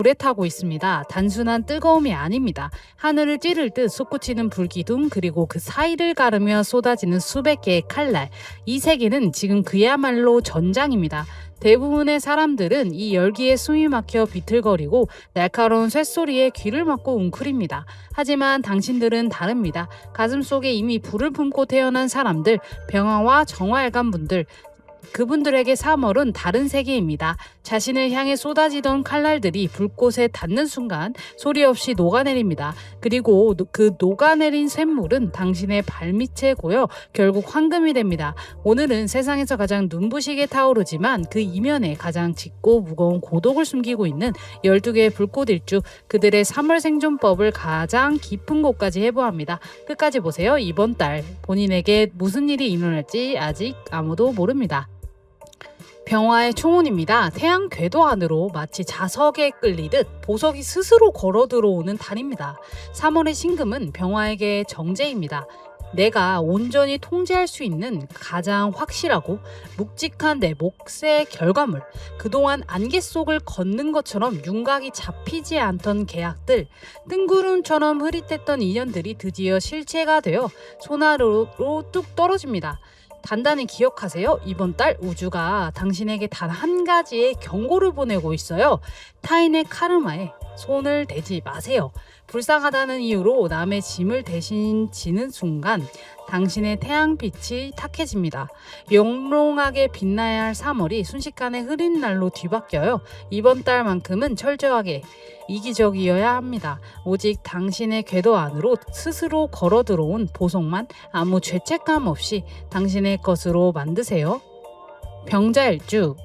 불에 타고 있습니다. 단순한 뜨거움이 아닙니다. 하늘을 찌를 듯 솟구치는 불기둥, 그리고 그 사이를 가르며 쏟아지는 수백 개의 칼날. 이 세계는 지금 그야말로 전장입니다. 대부분의 사람들은 이 열기에 숨이 막혀 비틀거리고 날카로운 쇳소리에 귀를 막고 웅크립니다. 하지만 당신들은 다릅니다. 가슴속에 이미 불을 품고 태어난 사람들, 병화와 정화일관 분들, 그분들에게 3월은 다른 세계입니다. 자신을 향해 쏟아지던 칼날들이 불꽃에 닿는 순간 소리 없이 녹아내립니다. 그리고 그 녹아내린 쇳물은 당신의 발밑에 고여 결국 황금이 됩니다. 오늘은 세상에서 가장 눈부시게 타오르지만 그 이면에 가장 짙고 무거운 고독을 숨기고 있는 12개의 불꽃 일주, 그들의 3월 생존법을 가장 깊은 곳까지 해부합니다. 끝까지 보세요. 이번 달 본인에게 무슨 일이 일어날지 아직 아무도 모릅니다. 병화의 총운입니다. 태양 궤도 안으로 마치 자석에 끌리듯 보석이 스스로 걸어 들어오는 달입니다. 3월의 신금은 병화에게 정제입니다. 내가 온전히 통제할 수 있는 가장 확실하고 묵직한 내 몫의 결과물, 그동안 안개 속을 걷는 것처럼 윤곽이 잡히지 않던 계약들, 뜬구름처럼 흐릿했던 인연들이 드디어 실체가 되어 손아래로 뚝 떨어집니다. 단단히 기억하세요. 이번 달 우주가 당신에게 단 한 가지의 경고를 보내고 있어요. 타인의 카르마에 손을 대지 마세요. 불쌍하다는 이유로 남의 짐을 대신 지는 순간 당신의 태양빛이 탁해집니다. 영롱하게 빛나야 할 3월이 순식간에 흐린 날로 뒤바뀌어요. 이번 달만큼은 철저하게 이기적이어야 합니다. 오직 당신의 궤도 안으로 스스로 걸어 들어온 보석만 아무 죄책감 없이 당신의 것으로 만드세요. 병자일주,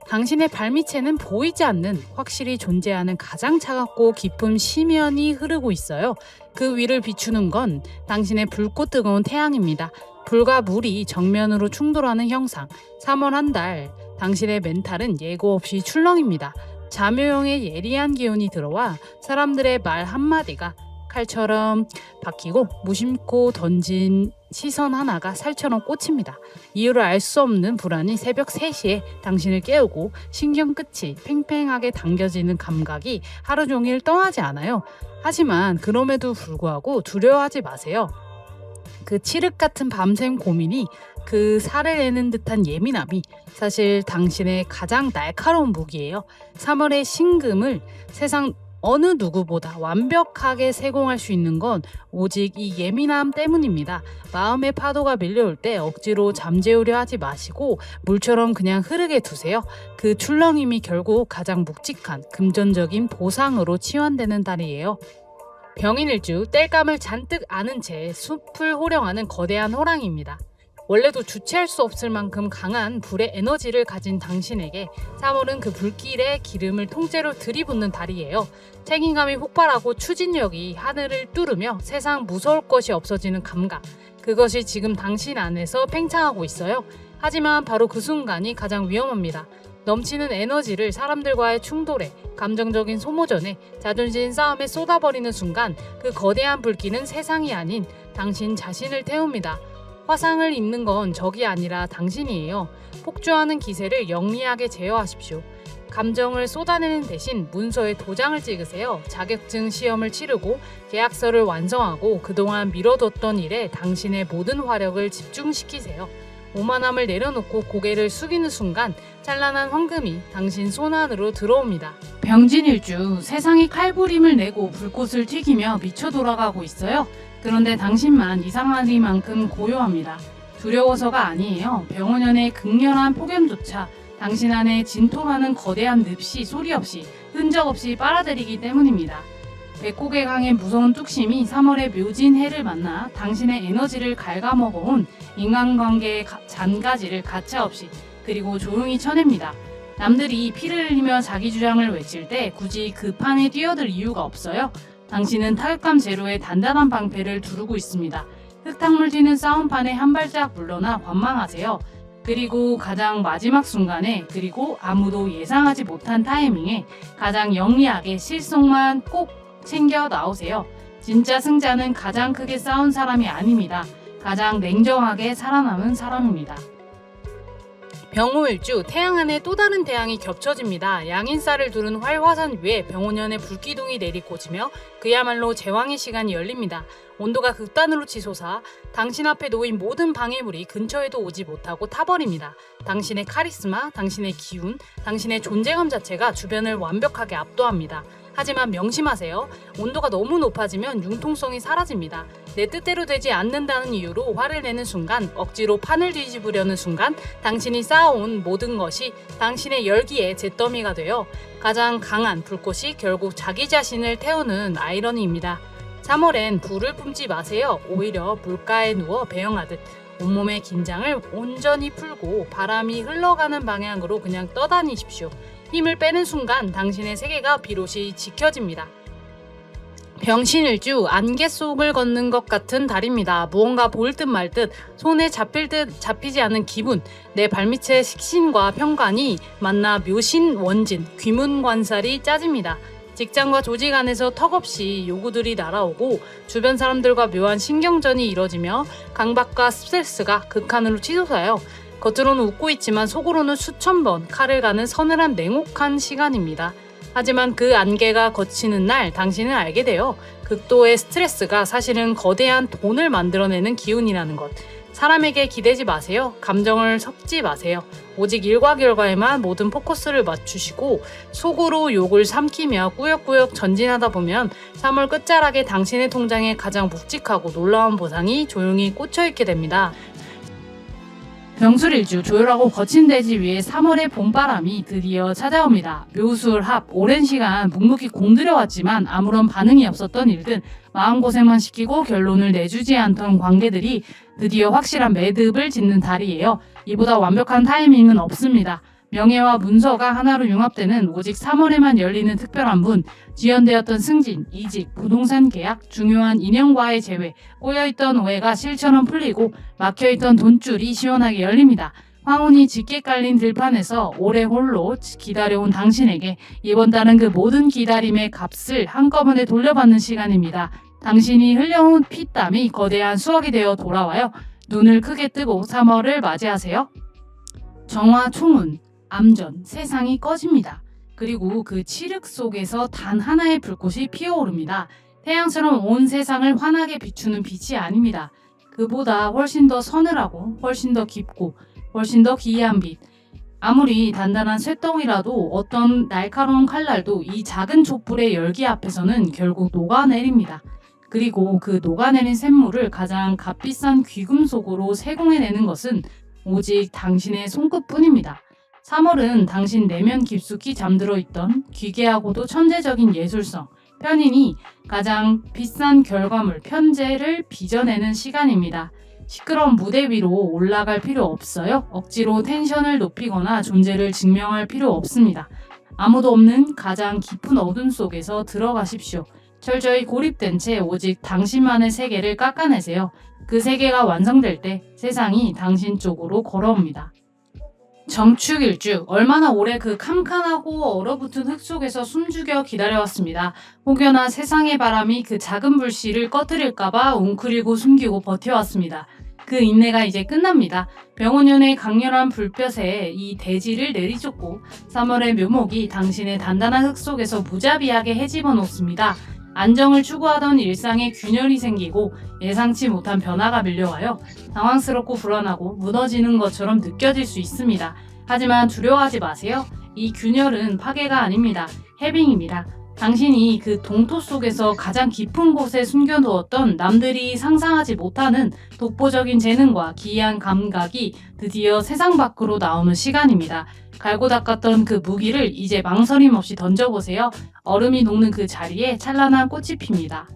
당신의 발밑에는 보이지 않는, 확실히 존재하는 가장 차갑고 깊은 심연이 흐르고 있어요. 그 위를 비추는 건 당신의 붉고 뜨거운 태양입니다. 불과 물이 정면으로 충돌하는 형상. 3월 한 달 당신의 멘탈은 예고 없이 출렁입니다. 자묘형의 예리한 기운이 들어와 사람들의 말 한마디가 칼처럼 박히고 무심코 던진 시선 하나가 살처럼 꽂힙니다. 이유를 알 수 없는 불안이 새벽 3시에 당신을 깨우고 신경 끝이 팽팽하게 당겨지는 감각이 하루 종일 떠나지 않아요. 하지만 그럼에도 불구하고 두려워하지 마세요. 그 칠흑 같은 밤샘 고민이, 그 살을 내는 듯한 예민함이 사실 당신의 가장 날카로운 무기예요. 3월의 신금을 세상 어느 누구보다 완벽하게 세공할 수 있는 건 오직 이 예민함 때문입니다. 마음의 파도가 밀려올 때 억지로 잠재우려 하지 마시고 물처럼 그냥 흐르게 두세요. 그 출렁임이 결국 가장 묵직한 금전적인 보상으로 치환되는 달이에요. 병인일주, 땔감을 잔뜩 안은 채 숲을 호령하는 거대한 호랑이입니다. 원래도 주체할 수 없을 만큼 강한 불의 에너지를 가진 당신에게 3월은 그 불길의 기름을 통째로 들이붓는 달이에요. 책임감이 폭발하고 추진력이 하늘을 뚫으며 세상 무서울 것이 없어지는 감각, 그것이 지금 당신 안에서 팽창하고 있어요. 하지만 바로 그 순간이 가장 위험합니다. 넘치는 에너지를 사람들과의 충돌에, 감정적인 소모전에, 자존심 싸움에 쏟아버리는 순간 그 거대한 불길은 세상이 아닌 당신 자신을 태웁니다. 화상을 입는 건 적이 아니라 당신이에요. 폭주하는 기세를 영리하게 제어하십시오. 감정을 쏟아내는 대신 문서에 도장을 찍으세요. 자격증 시험을 치르고 계약서를 완성하고 그동안 미뤄뒀던 일에 당신의 모든 화력을 집중시키세요. 오만함을 내려놓고 고개를 숙이는 순간 찬란한 황금이 당신 손 안으로 들어옵니다. 병진일주, 세상이 칼부림을 내고 불꽃을 튀기며 미쳐 돌아가고 있어요. 그런데 당신만 이상하리만큼 고요합니다. 두려워서가 아니에요. 병원연의 극렬한 폭염조차 당신 안에 진토라는 거대한 늪이 소리 없이, 흔적 없이 빨아들이기 때문입니다. 백곡의 강의 무서운 뚝심이 3월의 묘진 해를 만나 당신의 에너지를 갉아먹어온 인간관계의 잔가지를 가차없이, 그리고 조용히 쳐냅니다. 남들이 피를 흘리며 자기 주장을 외칠 때 굳이 그 판에 뛰어들 이유가 없어요. 당신은 타격감 제로의 단단한 방패를 두르고 있습니다. 흙탕물 튀는 싸움판에 한 발짝 물러나 관망하세요. 그리고 가장 마지막 순간에, 그리고 아무도 예상하지 못한 타이밍에 가장 영리하게 실속만 꼭 챙겨 나오세요. 진짜 승자는 가장 크게 싸운 사람이 아닙니다. 가장 냉정하게 살아남은 사람입니다. 병호일주, 태양 안에 또 다른 태양이 겹쳐집니다. 양인살을 두른 활화산 위에 병호년의 불기둥이 내리꽂으며 그야말로 제왕의 시간이 열립니다. 온도가 극단으로 치솟아 당신 앞에 놓인 모든 방해물이 근처에도 오지 못하고 타버립니다. 당신의 카리스마, 당신의 기운, 당신의 존재감 자체가 주변을 완벽하게 압도합니다. 하지만 명심하세요. 온도가 너무 높아지면 융통성이 사라집니다. 내 뜻대로 되지 않는다는 이유로 화를 내는 순간, 억지로 판을 뒤집으려는 순간 당신이 쌓아온 모든 것이 당신의 열기의 잿더미가 되어 가장 강한 불꽃이 결국 자기 자신을 태우는 아이러니입니다. 3월엔 불을 뿜지 마세요. 오히려 물가에 누워 배영하듯 온몸의 긴장을 온전히 풀고 바람이 흘러가는 방향으로 그냥 떠다니십시오. 힘을 빼는 순간 당신의 세계가 비로시 지켜집니다. 병신일주, 안개 속을 걷는 것 같은 달입니다. 무언가 보일 듯 말 듯, 손에 잡힐 듯 잡히지 않는 기분, 내 발밑의 식신과 편관이 만나 묘신 원진, 귀문관살이 짜집니다. 직장과 조직 안에서 턱없이 요구들이 날아오고 주변 사람들과 묘한 신경전이 이뤄지며 강박과 스트레스가 극한으로 치솟아요. 겉으로는 웃고 있지만 속으로는 수천 번 칼을 가는 서늘한 냉혹한 시간입니다. 하지만 그 안개가 걷히는 날 당신은 알게 돼요. 극도의 스트레스가 사실은 거대한 돈을 만들어내는 기운이라는 것. 사람에게 기대지 마세요. 감정을 섞지 마세요. 오직 일과 결과에만 모든 포커스를 맞추시고 속으로 욕을 삼키며 꾸역꾸역 전진하다 보면 3월 끝자락에 당신의 통장에 가장 묵직하고 놀라운 보상이 조용히 꽂혀있게 됩니다. 병술일주, 조율하고 거친 대지 위에 3월의 봄바람이 드디어 찾아옵니다. 묘술합, 오랜 시간 묵묵히 공들여왔지만 아무런 반응이 없었던 일들, 마음고생만 시키고 결론을 내주지 않던 관계들이 드디어 확실한 매듭을 짓는 달이에요. 이보다 완벽한 타이밍은 없습니다. 명예와 문서가 하나로 융합되는 오직 3월에만 열리는 특별한 문, 지연되었던 승진, 이직, 부동산 계약, 중요한 인연과의 재회, 꼬여있던 오해가 실처럼 풀리고 막혀있던 돈줄이 시원하게 열립니다. 황혼이 짙게 깔린 들판에서 오래 홀로 기다려온 당신에게 이번 달은 그 모든 기다림의 값을 한꺼번에 돌려받는 시간입니다. 당신이 흘려온 피땀이 거대한 수억이 되어 돌아와요. 눈을 크게 뜨고 3월을 맞이하세요. 정화 총운, 암전, 세상이 꺼집니다. 그리고 그 칠흑 속에서 단 하나의 불꽃이 피어오릅니다. 태양처럼 온 세상을 환하게 비추는 빛이 아닙니다. 그보다 훨씬 더 서늘하고 훨씬 더 깊고 훨씬 더 기이한 빛. 아무리 단단한 쇳덩이라도 어떤 날카로운 칼날도 이 작은 촛불의 열기 앞에서는 결국 녹아내립니다. 그리고 그 녹아내린 샘물을 가장 값비싼 귀금속으로 세공해내는 것은 오직 당신의 손끝뿐입니다. 3월은 당신 내면 깊숙이 잠들어 있던 기괴하고도 천재적인 예술성, 편인이 가장 비싼 결과물, 편재를 빚어내는 시간입니다. 시끄러운 무대 위로 올라갈 필요 없어요. 억지로 텐션을 높이거나 존재를 증명할 필요 없습니다. 아무도 없는 가장 깊은 어둠 속에서 들어가십시오. 철저히 고립된 채 오직 당신만의 세계를 깎아내세요. 그 세계가 완성될 때 세상이 당신 쪽으로 걸어옵니다. 정축일주, 얼마나 오래 그 캄캄하고 얼어붙은 흙 속에서 숨죽여 기다려왔습니다. 혹여나 세상의 바람이 그 작은 불씨를 꺼뜨릴까봐 웅크리고 숨기고 버텨왔습니다. 그 인내가 이제 끝납니다. 병원연의 강렬한 불볕에 이 대지를 내리쫓고 3월의 묘목이 당신의 단단한 흙 속에서 무자비하게 헤집어 놓습니다. 안정을 추구하던 일상에 균열이 생기고 예상치 못한 변화가 밀려와요. 당황스럽고 불안하고 무너지는 것처럼 느껴질 수 있습니다. 하지만 두려워하지 마세요. 이 균열은 파괴가 아닙니다. 해빙입니다. 당신이 그 동토 속에서 가장 깊은 곳에 숨겨두었던 남들이 상상하지 못하는 독보적인 재능과 기이한 감각이 드디어 세상 밖으로 나오는 시간입니다. 갈고 닦았던 그 무기를 이제 망설임 없이 던져보세요. 얼음이 녹는 그 자리에 찬란한 꽃이 핍니다.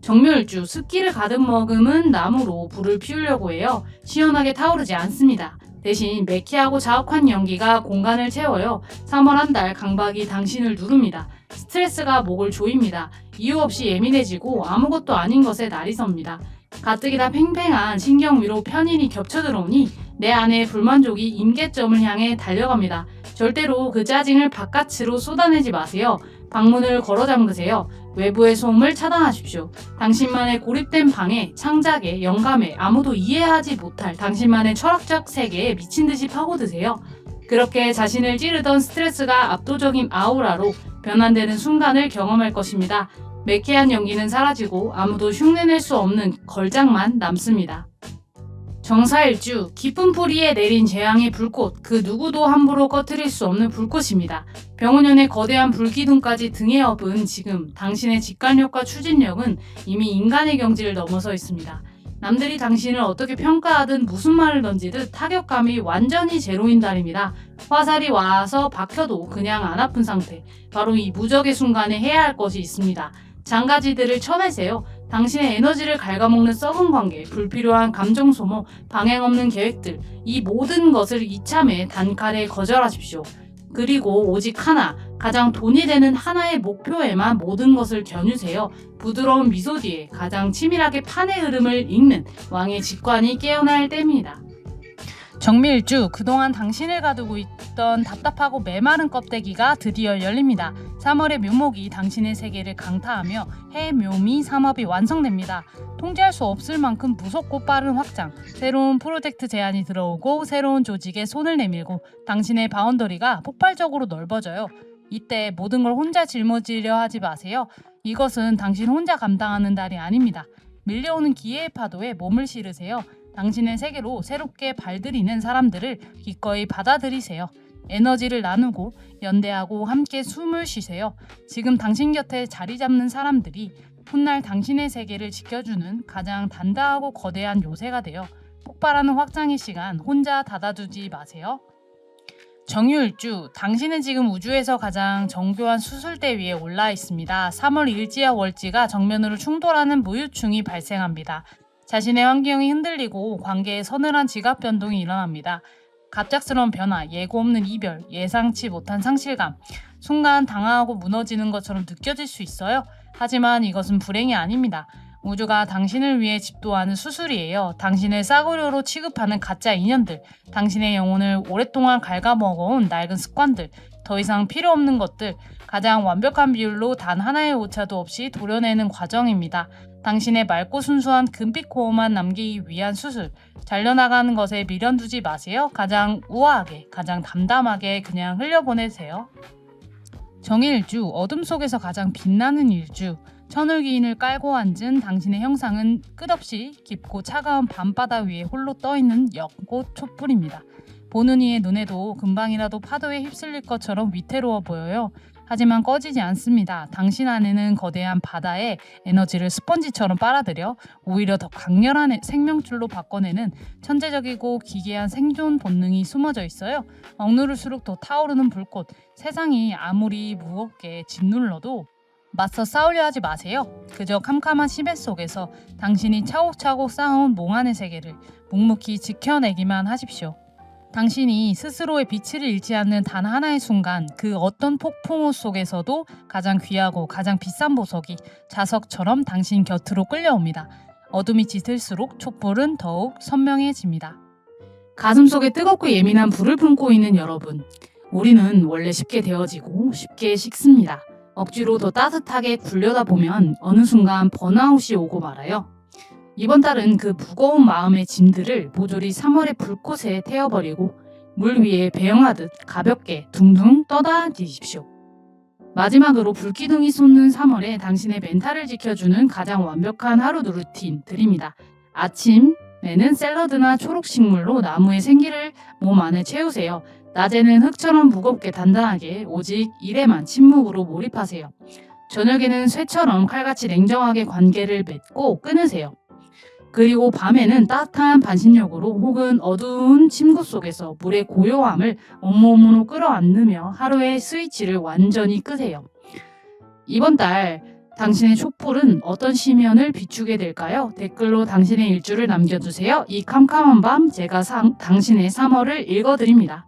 정묘일주, 습기를 가득 머금은 나무로 불을 피우려고 해요. 시원하게 타오르지 않습니다. 대신 매캐하고 자욱한 연기가 공간을 채워요. 3월 한 달 강박이 당신을 누릅니다. 스트레스가 목을 조입니다. 이유 없이 예민해지고 아무것도 아닌 것에 날이 섭니다. 가뜩이나 팽팽한 신경 위로 편인이 겹쳐들어오니 내 안의 불만족이 임계점을 향해 달려갑니다. 절대로 그 짜증을 바깥으로 쏟아내지 마세요. 방문을 걸어 잠그세요. 외부의 소음을 차단하십시오. 당신만의 고립된 방에, 창작에, 영감에 아무도 이해하지 못할 당신만의 철학적 세계에 미친 듯이 파고드세요. 그렇게 자신을 찌르던 스트레스가 압도적인 아우라로 변환되는 순간을 경험할 것입니다. 매캐한 연기는 사라지고 아무도 흉내낼 수 없는 걸작만 남습니다. 정사일주, 깊은 뿌리에 내린 재앙의 불꽃, 그 누구도 함부로 꺼트릴 수 없는 불꽃입니다. 병원연의 거대한 불기둥까지 등에 업은 지금 당신의 직관력과 추진력은 이미 인간의 경지를 넘어서 있습니다. 남들이 당신을 어떻게 평가하든 무슨 말을 던지듯 타격감이 완전히 제로인 달입니다. 화살이 와서 박혀도 그냥 안 아픈 상태. 바로 이 무적의 순간에 해야 할 것이 있습니다. 장가지들을 쳐내세요. 당신의 에너지를 갉아먹는 썩은 관계, 불필요한 감정 소모, 방향 없는 계획들, 이 모든 것을 이참에 단칼에 거절하십시오. 그리고 오직 하나, 가장 돈이 되는 하나의 목표에만 모든 것을 겨누세요. 부드러운 미소 뒤에 가장 치밀하게 판의 흐름을 읽는 왕의 직관이 깨어날 때입니다. 정미일주, 그동안 당신을 가두고 있던 답답하고 메마른 껍데기가 드디어 열립니다. 3월의 묘목이 당신의 세계를 강타하며 해묘미 3업이 완성됩니다. 통제할 수 없을 만큼 무섭고 빠른 확장, 새로운 프로젝트 제안이 들어오고 새로운 조직에 손을 내밀고 당신의 바운더리가 폭발적으로 넓어져요. 이때 모든 걸 혼자 짊어지려 하지 마세요. 이것은 당신 혼자 감당하는 달이 아닙니다. 밀려오는 기회의 파도에 몸을 실으세요. 당신의 세계로 새롭게 발들이는 사람들을 기꺼이 받아들이세요. 에너지를 나누고 연대하고 함께 숨을 쉬세요. 지금 당신 곁에 자리 잡는 사람들이 훗날 당신의 세계를 지켜주는 가장 단단하고 거대한 요새가 되어 폭발하는 확장의 시간 혼자 닫아두지 마세요. 정유일주, 당신은 지금 우주에서 가장 정교한 수술대 위에 올라 있습니다. 3월 일지와 월지가 정면으로 충돌하는 무유충이 발생합니다. 자신의 환경이 흔들리고 관계에 서늘한 지각 변동이 일어납니다. 갑작스러운 변화, 예고 없는 이별, 예상치 못한 상실감, 순간 당황하고 무너지는 것처럼 느껴질 수 있어요. 하지만 이것은 불행이 아닙니다. 우주가 당신을 위해 집도하는 수술이에요. 당신을 싸구려로 취급하는 가짜 인연들, 당신의 영혼을 오랫동안 갉아먹어온 낡은 습관들, 더 이상 필요 없는 것들, 가장 완벽한 비율로 단 하나의 오차도 없이 도려내는 과정입니다. 당신의 맑고 순수한 금빛 코어만 남기기 위한 수술, 잘려나가는 것에 미련 두지 마세요. 가장 우아하게, 가장 담담하게 그냥 흘려보내세요. 정일주, 어둠 속에서 가장 빛나는 일주, 천을기인을 깔고 앉은 당신의 형상은 끝없이 깊고 차가운 밤바다 위에 홀로 떠있는 연꽃 촛불입니다. 보는 이의 눈에도 금방이라도 파도에 휩쓸릴 것처럼 위태로워 보여요. 하지만 꺼지지 않습니다. 당신 안에는 거대한 바다의 에너지를 스펀지처럼 빨아들여 오히려 더 강렬한 생명줄로 바꿔내는 천재적이고 기괴한 생존 본능이 숨어져 있어요. 억누를수록 더 타오르는 불꽃, 세상이 아무리 무겁게 짓눌러도 맞서 싸우려 하지 마세요. 그저 캄캄한 심해 속에서 당신이 차곡차곡 쌓아온 몽환의 세계를 묵묵히 지켜내기만 하십시오. 당신이 스스로의 빛을 잃지 않는 단 하나의 순간, 그 어떤 폭풍우 속에서도 가장 귀하고 가장 비싼 보석이 자석처럼 당신 곁으로 끌려옵니다. 어둠이 짙을수록 촛불은 더욱 선명해집니다. 가슴속에 뜨겁고 예민한 불을 품고 있는 여러분, 우리는 원래 쉽게 데워지고 쉽게 식습니다. 억지로 더 따뜻하게 굴려다 보면 어느 순간 번아웃이 오고 말아요. 이번 달은 그 무거운 마음의 짐들을 모조리 3월의 불꽃에 태워버리고 물 위에 배영하듯 가볍게 둥둥 떠다 뒤십시오. 마지막으로 불기둥이 솟는 3월에 당신의 멘탈을 지켜주는 가장 완벽한 하루 루틴 드립니다. 아침에는 샐러드나 초록식물로 나무의 생기를 몸 안에 채우세요. 낮에는 흙처럼 무겁게 단단하게 오직 일에만 침묵으로 몰입하세요. 저녁에는 쇠처럼 칼같이 냉정하게 관계를 맺고 끊으세요. 그리고 밤에는 따뜻한 반신욕으로 혹은 어두운 침구 속에서 물의 고요함을 온몸으로 끌어안으며 하루의 스위치를 완전히 끄세요. 이번 달 당신의 촛불은 어떤 시면을 비추게 될까요? 댓글로 당신의 일주를 남겨주세요. 이 캄캄한 밤 제가 당신의 3월을 읽어드립니다.